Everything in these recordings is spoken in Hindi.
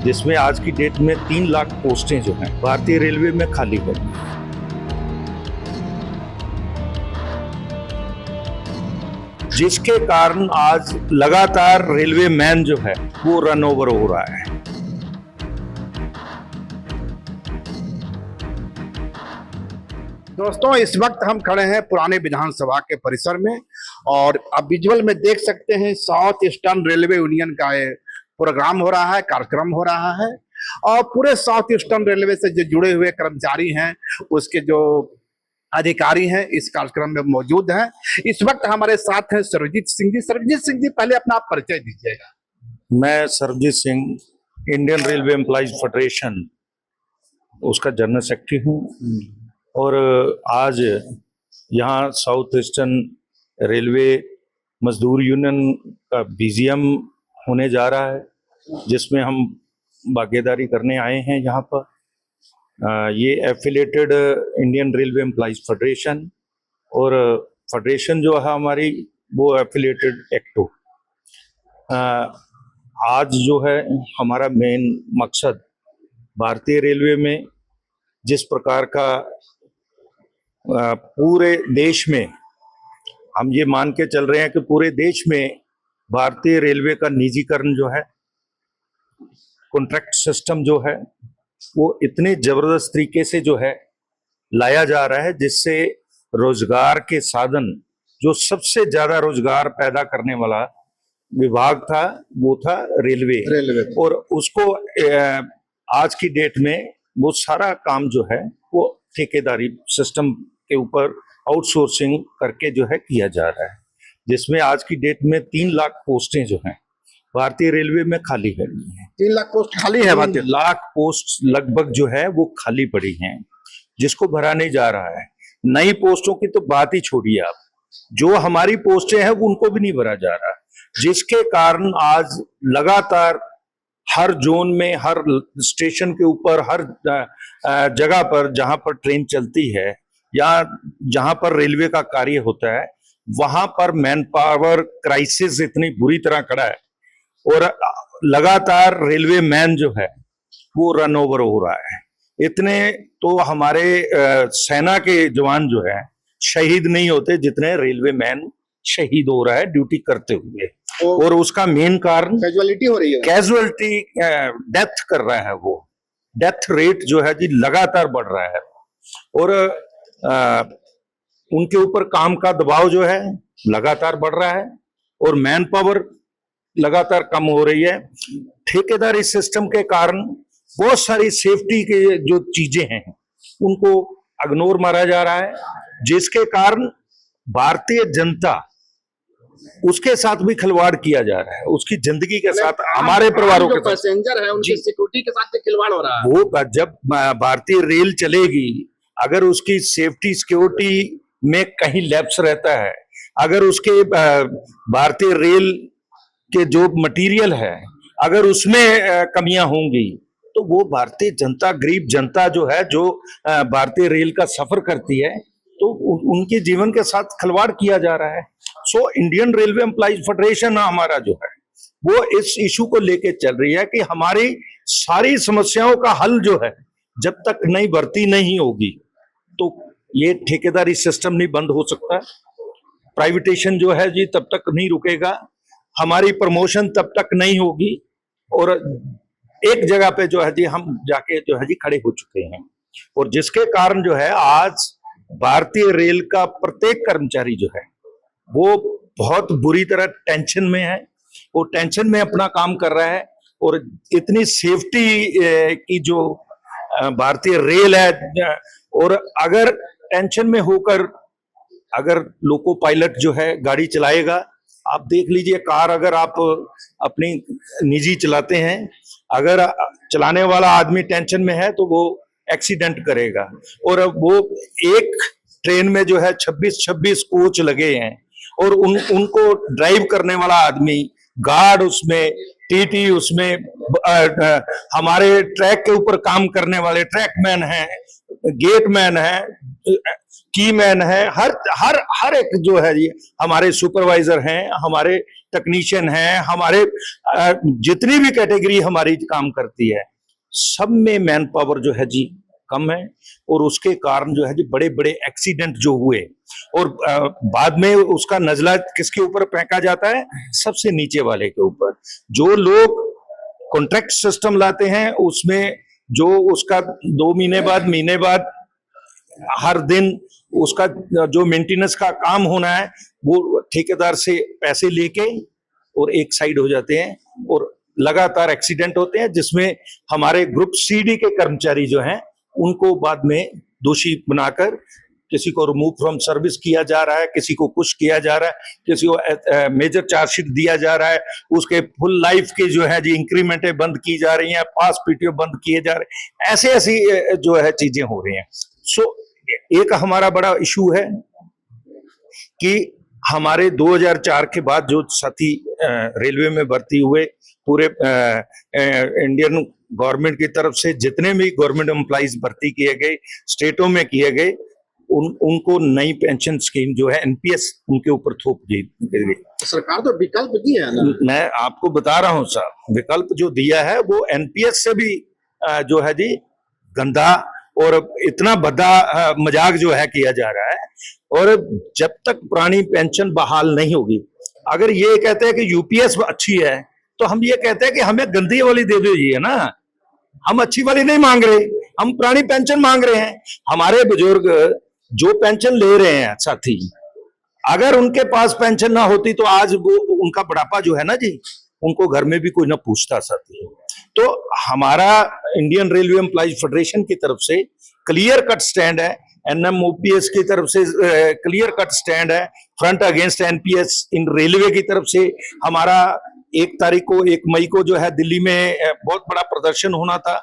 जिसमें आज की डेट में 3 लाख पोस्टें जो हैं भारतीय रेलवे में खाली पड़ी हैं। जिसके कारण आज लगातार रेलवे मैन जो है वो रन ओवर हो रहा है। दोस्तों, इस वक्त हम खड़े हैं पुराने विधानसभा के परिसर में और आप विजुअल में देख सकते हैं साउथ ईस्टर्न रेलवे यूनियन का प्रोग्राम हो रहा है, कार्यक्रम हो रहा है और पूरे साउथ ईस्टर्न रेलवे से जो जुड़े हुए कर्मचारी हैं, उसके जो अधिकारी हैं इस कार्यक्रम में मौजूद हैं। इस वक्त हमारे साथ हैं सर्वजीत सिंह जी। सर्वजीत सिंह जी, पहले अपना आप परिचय दीजिएगा। मैं Sarvjeet Singh, Indian railway employees federation उसका जनरल सेक्रेटरी हूँ और आज यहाँ साउथ ईस्टर्न रेलवे मजदूर यूनियन का बीजीएम होने जा रहा है, जिसमें हम भागीदारी करने आए हैं। यहाँ पर ये affiliated Indian railway employees federation और फेडरेशन जो है हमारी वो एफिलेटेड एक्टो। आज जो है हमारा मेन मकसद भारतीय रेलवे में जिस प्रकार का पूरे देश में हम ये मान के चल रहे हैं कि पूरे देश में भारतीय रेलवे का निजीकरण जो है, कॉन्ट्रैक्ट सिस्टम जो है वो इतने जबरदस्त तरीके से जो है लाया जा रहा है, जिससे रोजगार के साधन, जो सबसे ज्यादा रोजगार पैदा करने वाला विभाग था वो था रेलवे। और उसको आज की डेट में वो सारा काम जो है वो ठेकेदारी सिस्टम के ऊपर आउटसोर्सिंग करके जो है किया जा रहा है, जिसमें आज की डेट में 3 लाख पोस्टें जो हैं भारतीय रेलवे में खाली पड़ी हैं। 3 लाख पोस्ट खाली है। 3 लाख पोस्ट लगभग जो है वो खाली पड़ी हैं, जिसको भरा नहीं जा रहा है। नई पोस्टों की तो बात ही छोड़िए आप, जो हमारी पोस्टें हैं उनको भी नहीं भरा जा रहा, जिसके कारण आज लगातार हर जोन में, हर स्टेशन के ऊपर, हर जगह पर जहां पर ट्रेन चलती है या जहां पर रेलवे का कार्य होता है, वहां पर मैन पावर क्राइसिस इतनी बुरी तरह खड़ा है और लगातार रेलवे मैन जो है वो रन ओवर हो रहा है। इतने तो हमारे सेना के जवान जो है शहीद नहीं होते जितने रेलवे मैन शहीद हो रहा है ड्यूटी करते हुए। और उसका मेन कारण कैजुअलिटी हो रही है, कैजुअलिटी डेथ कर रहा है। वो डेथ रेट जो है जी लगातार बढ़ रहा है और उनके ऊपर काम का दबाव जो है लगातार बढ़ रहा है और मैन पावर लगातार कम हो रही है। ठेकेदारी सिस्टम के कारण बहुत सारी सेफ्टी के जो चीजें हैं उनको इग्नोर मारा जा रहा है, जिसके कारण भारतीय जनता उसके साथ भी खिलवाड़ किया जा रहा है, उसकी जिंदगी के साथ, हमारे परिवारों के पैसेंजर है उनकी सिक्योरिटी के साथ खिलवाड़ हो रहा है। वो जब भारतीय रेल चलेगी, अगर उसकी सेफ्टी सिक्योरिटी में कहीं लैप्स रहता है, अगर उसके भारतीय रेल के जो मटेरियल है अगर उसमें कमियां होंगी, तो वो भारतीय जनता, गरीब जनता जो है, जो भारतीय रेल का सफर करती है, तो उनके जीवन के साथ खिलवाड़ किया जा रहा है। So Indian railway employees federation हमारा जो है वो इस इशू को लेके चल रही है कि हमारी सारी समस्याओं का हल जो है, जब तक नई भर्ती नहीं होगी तो ये ठेकेदारी सिस्टम नहीं बंद हो सकता, प्राइवेटेशन जो है जी तब तक नहीं रुकेगा, हमारी प्रमोशन तब तक नहीं होगी और एक जगह पे जो है जी हम जाके जो है जी खड़े हो चुके हैं। और जिसके कारण जो है आज भारतीय रेल का प्रत्येक कर्मचारी जो है वो बहुत बुरी तरह टेंशन में है, वो टेंशन में अपना काम कर रहा है और इतनी सेफ्टी की जो भारतीय रेल है, और अगर टेंशन में होकर अगर लोको पायलट जो है गाड़ी चलाएगा, आप देख लीजिए कार अगर आप अपनी निजी चलाते हैं, अगर चलाने वाला आदमी टेंशन में है तो वो एक्सीडेंट करेगा। और वो एक ट्रेन में जो है 26 कोच लगे हैं और उनको ड्राइव करने वाला आदमी, गार्ड उसमें, टीटी उसमें, हमारे ट्रैक के ऊपर काम करने वाले ट्रैकमैन हैं, गेटमैन है, की मैन है, हर हर हर एक जो है ये हमारे सुपरवाइजर हैं, हमारे टेक्नीशियन हैं, हमारे जितनी भी कैटेगरी हमारी काम करती है, सब में मैन पावर जो है जी कम है। और उसके कारण जो है जी बड़े बड़े एक्सीडेंट जो हुए, और बाद में उसका नजला किसके ऊपर फेंका जाता है? सबसे नीचे वाले के ऊपर। जो लोग कॉन्ट्रैक्ट सिस्टम लाते हैं उसमें जो उसका 2 महीने बाद हर दिन उसका जो मेंटेनेंस का काम होना है वो ठेकेदार से पैसे लेके और एक साइड हो जाते हैं, और लगातार एक्सीडेंट होते हैं जिसमें हमारे ग्रुप सीडी के कर्मचारी जो हैं उनको बाद में दोषी बनाकर किसी को रिमूव फ्रॉम सर्विस किया जा रहा है, किसी को कुछ किया जा रहा है, किसी को मेजर चार्जशीट दिया जा रहा है, उसके फुल लाइफ के जो है जी इंक्रीमेंटें बंद की जा रही हैं, पास पीटीओ बंद किए जा रहे हैं, ऐसे ऐसी जो है चीजें हो रही हैं। सो एक हमारा बड़ा इशू है कि हमारे 2004 के बाद जो साथी रेलवे में भर्ती हुए, पूरे इंडियन गवर्नमेंट की तरफ से जितने भी गवर्नमेंट एम्प्लॉइज भर्ती किए गए, स्टेटों में किए गए, उनको नई पेंशन स्कीम जो है एनपीएस उनके ऊपर थोप दी गई। सरकार तो विकल्प दिया है ना। मैं आपको बता रहा हूं साहब, विकल्प जो दिया है वो एनपीएस से भी जो है जी गंदा और इतना बड़ा मजाक जो है किया जा रहा है। और जब तक पुरानी पेंशन बहाल नहीं होगी, अगर ये कहते हैं कि यूपीएस अच्छी है तो हम ये कहते हैं कि हमें गंदी वाली दे दीजिए ना, हम अच्छी वाली नहीं मांग रहे, हम पुरानी पेंशन मांग रहे हैं। हमारे बुजुर्ग जो पेंशन ले रहे हैं साथी, अगर उनके पास पेंशन ना होती तो आज वो उनका बुढ़ापा जो है ना जी, उनको घर में भी कोई ना पूछता साथी। तो हमारा इंडियन रेलवे एम्प्लॉइज फेडरेशन की तरफ से क्लियर कट स्टैंड है, एनएमओपीएस की तरफ से क्लियर कट स्टैंड है, फ्रंट अगेंस्ट एनपीएस इन रेलवे की तरफ से हमारा 1 मई को जो है दिल्ली में बहुत बड़ा प्रदर्शन होना था,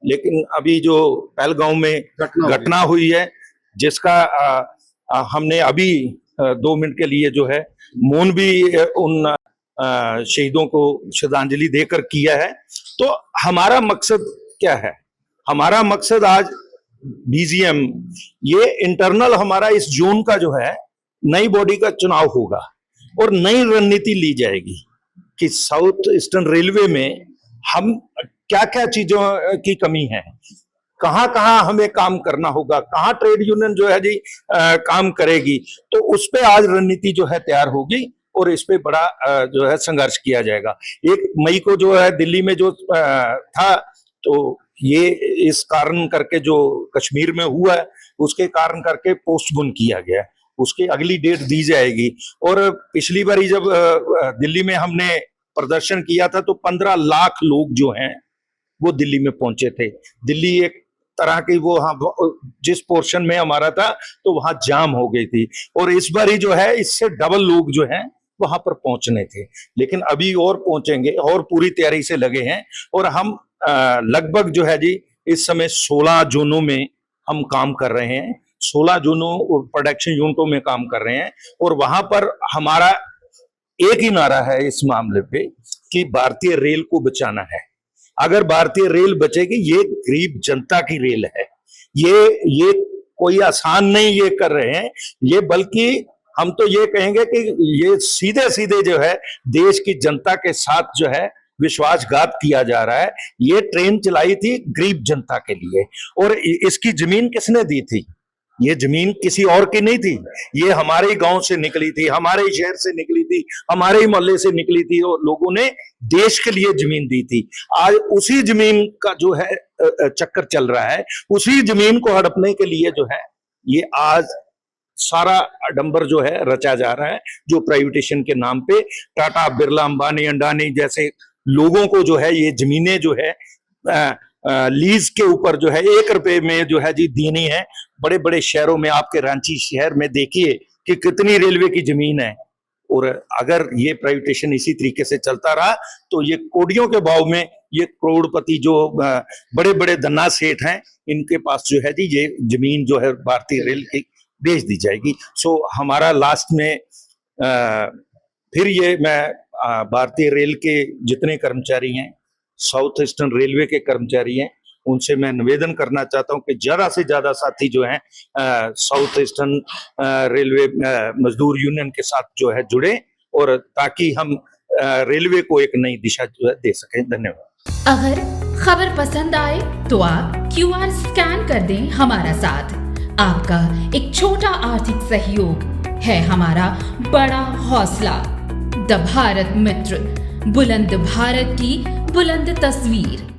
लेकिन अभी जो पहलगांव में घटना हुई है जिसका हमने अभी 2 मिनट के लिए जो है मौन भी उन शहीदों को श्रद्धांजलि देकर किया है। तो हमारा मकसद क्या है? हमारा मकसद आज बीजीएम, ये इंटरनल हमारा इस जोन का जो है नई बॉडी का चुनाव होगा और नई रणनीति ली जाएगी कि साउथ ईस्टर्न रेलवे में हम क्या क्या चीजों की कमी है, कहां कहां हमें काम करना होगा, कहां ट्रेड यूनियन जो है जी काम करेगी। तो उस पे आज रणनीति जो है तैयार होगी और इस पे बड़ा जो है संघर्ष किया जाएगा। 1 मई को जो है दिल्ली में जो था, तो ये इस कारण करके जो कश्मीर में हुआ है उसके कारण करके पोस्टपोन किया गया, उसकी अगली डेट दी जाएगी। और पिछली बारी जब दिल्ली में हमने प्रदर्शन किया था तो 15 लाख लोग जो हैं वो दिल्ली में पहुंचे थे। दिल्ली एक तरह की वो जिस पोर्शन में हमारा था तो वहां जाम हो गई थी, और इस बारी जो है इससे डबल लोग जो हैं वहां पर पहुंचने थे, लेकिन अभी और पहुंचेंगे और पूरी तैयारी से लगे हैं। और हम लगभग जो है जी इस समय 16 जोनों में हम काम कर रहे हैं, 16 जोनों प्रोडक्शन यूनिटों में काम कर रहे हैं, और वहां पर हमारा एक ही नारा है इस मामले पे कि भारतीय रेल को बचाना है। अगर भारतीय रेल बचेगी, ये गरीब जनता की रेल है, ये कोई आसान नहीं ये कर रहे हैं, ये बल्कि हम तो ये कहेंगे कि ये सीधे सीधे जो है देश की जनता के साथ जो है विश्वासघात किया जा रहा है। ये ट्रेन चलाई थी गरीब जनता के लिए, और इसकी जमीन किसने दी थी? ये जमीन किसी और की नहीं थी, ये हमारे ही गांव से निकली थी, हमारे ही शहर से निकली थी, हमारे ही मोहल्ले से निकली थी, और लोगों ने देश के लिए जमीन दी थी। आज उसी जमीन का जो है चक्कर चल रहा है, उसी जमीन को हड़पने के लिए जो है ये आज सारा आडंबर जो है रचा जा रहा है, जो प्राइवेटेशन के नाम पे टाटा, बिरला, अंबानी, अंडानी जैसे लोगों को जो है ये जमीनें जो है लीज के ऊपर जो है 1 रुपए में जो है जी देनी है। बड़े बड़े शहरों में, आपके रांची शहर में देखिए कि कितनी रेलवे की जमीन है, और अगर ये प्राइवेटेशन इसी तरीके से चलता रहा तो ये कोड़ियों के भाव में ये करोड़पति जो बड़े बड़े धन्ना सेठ हैं, इनके पास जो है जी ये जमीन जो है भारतीय रेल की बेच दी जाएगी। सो हमारा लास्ट में फिर ये मैं भारतीय रेल के जितने कर्मचारी हैं, साउथ ईस्टर्न रेलवे के कर्मचारी हैं, उनसे मैं निवेदन करना चाहता हूं कि ज्यादा से ज्यादा साथी जो हैं साउथ ईस्टर्न रेलवे मजदूर यूनियन के साथ जो है जुड़े, और ताकि हम रेलवे को एक नई दिशा जो है दे सकें। धन्यवाद। अगर खबर पसंद आए तो आप QR स्कैन कर दें हमारा साथ। आपका एक छोटा आर्थिक सहयोग है हमारा बड़ा हौसला। द भारत मित्र, बुलंद भारत की बुलंद तस्वीर।